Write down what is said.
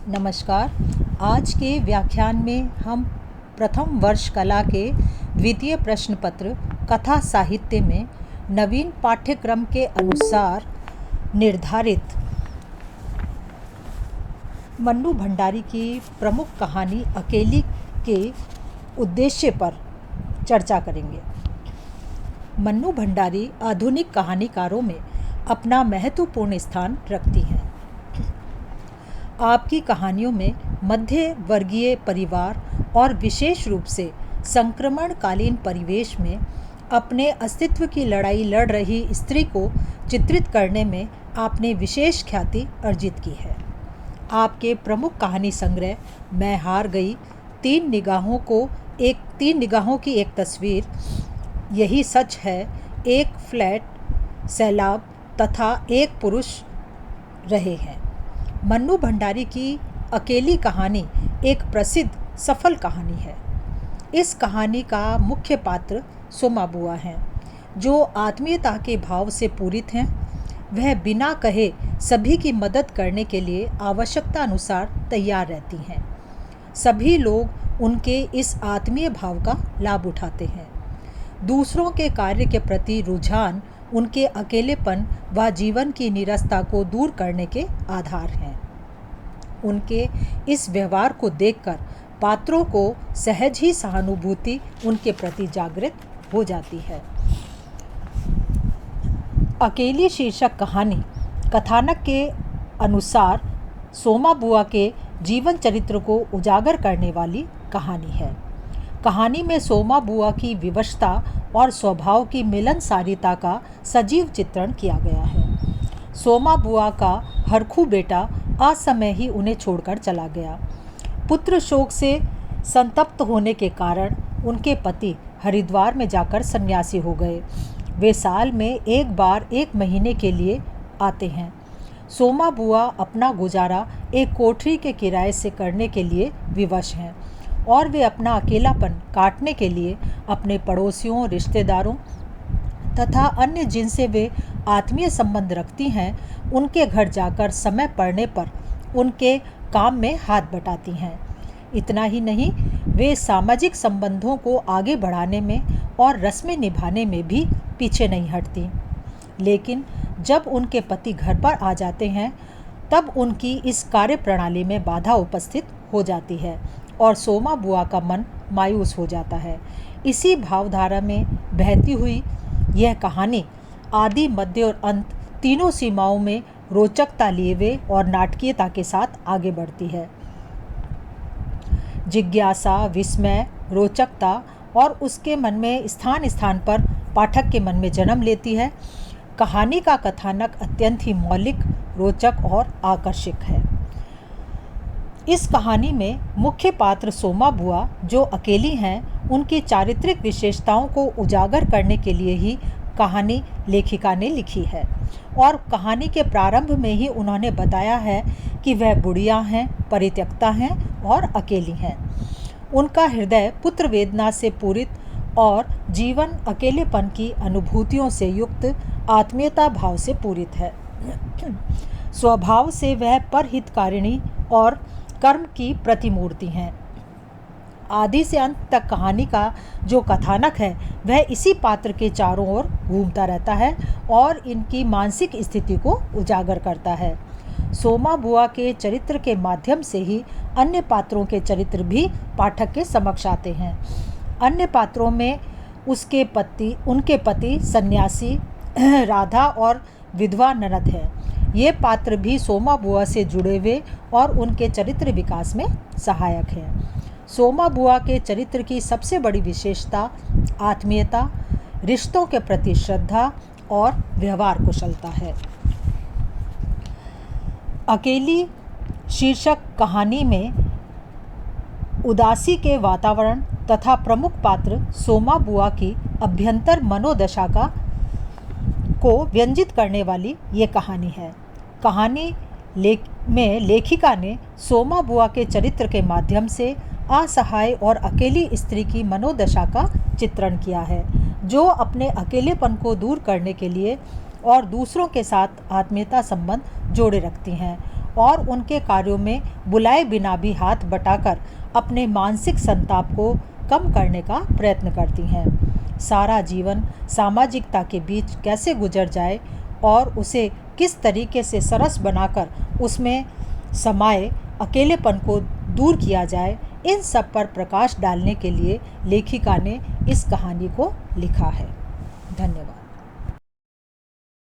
नमस्कार। आज के व्याख्यान में हम प्रथम वर्ष कला के द्वितीय प्रश्न पत्र कथा साहित्य में नवीन पाठ्यक्रम के अनुसार निर्धारित मन्नू भंडारी की प्रमुख कहानी अकेली के उद्देश्य पर चर्चा करेंगे। मन्नू भंडारी आधुनिक कहानीकारों में अपना महत्वपूर्ण स्थान रखती हैं। आपकी कहानियों में मध्य वर्गीय परिवार और विशेष रूप से संक्रमणकालीन परिवेश में अपने अस्तित्व की लड़ाई लड़ रही स्त्री को चित्रित करने में आपने विशेष ख्याति अर्जित की है। आपके प्रमुख कहानी संग्रह मैं हार गई, तीन निगाहों की एक तस्वीर, यही सच है, एक फ्लैट, सैलाब तथा एक पुरुष रहे हैं। मन्नू भंडारी की अकेली कहानी एक प्रसिद्ध सफल कहानी है। इस कहानी का मुख्य पात्र सोमा बुआ हैं, जो आत्मीयता के भाव से पूरित हैं। वह बिना कहे सभी की मदद करने के लिए आवश्यकता अनुसार तैयार रहती हैं। सभी लोग उनके इस आत्मीय भाव का लाभ उठाते हैं। दूसरों के कार्य के प्रति रुझान उनके अकेलेपन व जीवन की नीरसता को दूर करने के आधार हैं। उनके इस व्यवहार को देखकर पात्रों को सहज ही सहानुभूति उनके प्रति जागृत हो जाती है। अकेली शीर्षक कहानी कथानक के अनुसार सोमा बुआ के जीवन चरित्र को उजागर करने वाली कहानी है। कहानी में सोमा बुआ की विवशता और स्वभाव की मिलनसारिता का सजीव चित्रण किया गया है। सोमा बुआ का हरखू बेटा असमय ही उन्हें छोड़कर चला गया। पुत्र शोक से संतप्त होने के कारण उनके पति हरिद्वार में जाकर सन्यासी हो गए। वे साल में एक बार 1 महीने के लिए आते हैं। सोमा बुआ अपना गुजारा एक कोठरी के किराए से करने के लिए विवश हैं और वे अपना अकेलापन काटने के लिए अपने पड़ोसियों, रिश्तेदारों तथा अन्य जिनसे वे आत्मीय संबंध रखती हैं, उनके घर जाकर समय पड़ने पर उनके काम में हाथ बटाती हैं। इतना ही नहीं, वे सामाजिक संबंधों को आगे बढ़ाने में और रस्में निभाने में भी पीछे नहीं हटती। लेकिन जब उनके पति घर पर आ जाते हैं, तब उनकी इस कार्य प्रणाली में बाधा उपस्थित हो जाती है और सोमा बुआ का मन मायूस हो जाता है। इसी भावधारा में बहती हुई यह कहानी आदि, मध्य और अंत तीनों सीमाओं में रोचकता लिए हुए और नाटकीयता के साथ आगे बढ़ती है। जिज्ञासा, विस्मय, रोचकता और उसके मन में स्थान स्थान पर पाठक के मन में जन्म लेती है। कहानी का कथानक अत्यंत ही मौलिक, रोचक और आकर्षक है। इस कहानी में मुख्य पात्र सोमा बुआ, जो अकेली हैं, उनकी चारित्रिक विशेषताओं को उजागर करने के लिए ही कहानी लेखिका ने लिखी है और कहानी के प्रारंभ में ही उन्होंने बताया है कि वह बुढ़िया हैं, परित्यक्ता हैं और अकेली हैं। उनका हृदय पुत्र वेदना से पूरित और जीवन अकेलेपन की अनुभूतियों से युक्त आत्मीयता भाव से पूरित है। स्वभाव से वह परहितकारिणी और कर्म की प्रतिमूर्ति हैं। आदि से अंत तक कहानी का जो कथानक है, वह इसी पात्र के चारों ओर घूमता रहता है और इनकी मानसिक स्थिति को उजागर करता है। सोमा बुआ के चरित्र के माध्यम से ही अन्य पात्रों के चरित्र भी पाठक के समक्ष आते हैं। अन्य पात्रों में उनके पति सन्यासी, राधा और विधवा ननद हैं। ये पात्र भी सोमा बुआ से जुड़े हुए और उनके चरित्र विकास में सहायक हैं। सोमा बुआ के चरित्र की सबसे बड़ी विशेषता आत्मीयता, रिश्तों के प्रति श्रद्धा और व्यवहार कुशलता है। अकेली शीर्षक कहानी में उदासी के वातावरण तथा प्रमुख पात्र सोमा बुआ की अभ्यंतर मनोदशा को व्यंजित करने वाली ये कहानी है। कहानी में लेखिका ने सोमा बुआ के चरित्र के माध्यम से असहाय और अकेली स्त्री की मनोदशा का चित्रण किया है, जो अपने अकेलेपन को दूर करने के लिए और दूसरों के साथ आत्मीयता संबंध जोड़े रखती हैं और उनके कार्यों में बुलाए बिना भी हाथ बटाकर अपने मानसिक संताप को कम करने का प्रयत्न करती हैं। सारा जीवन सामाजिकता के बीच कैसे गुजर जाए और उसे किस तरीके से सरस बनाकर उसमें समाये अकेलेपन को दूर किया जाए, इन सब पर प्रकाश डालने के लिए लेखिका ने इस कहानी को लिखा है। धन्यवाद।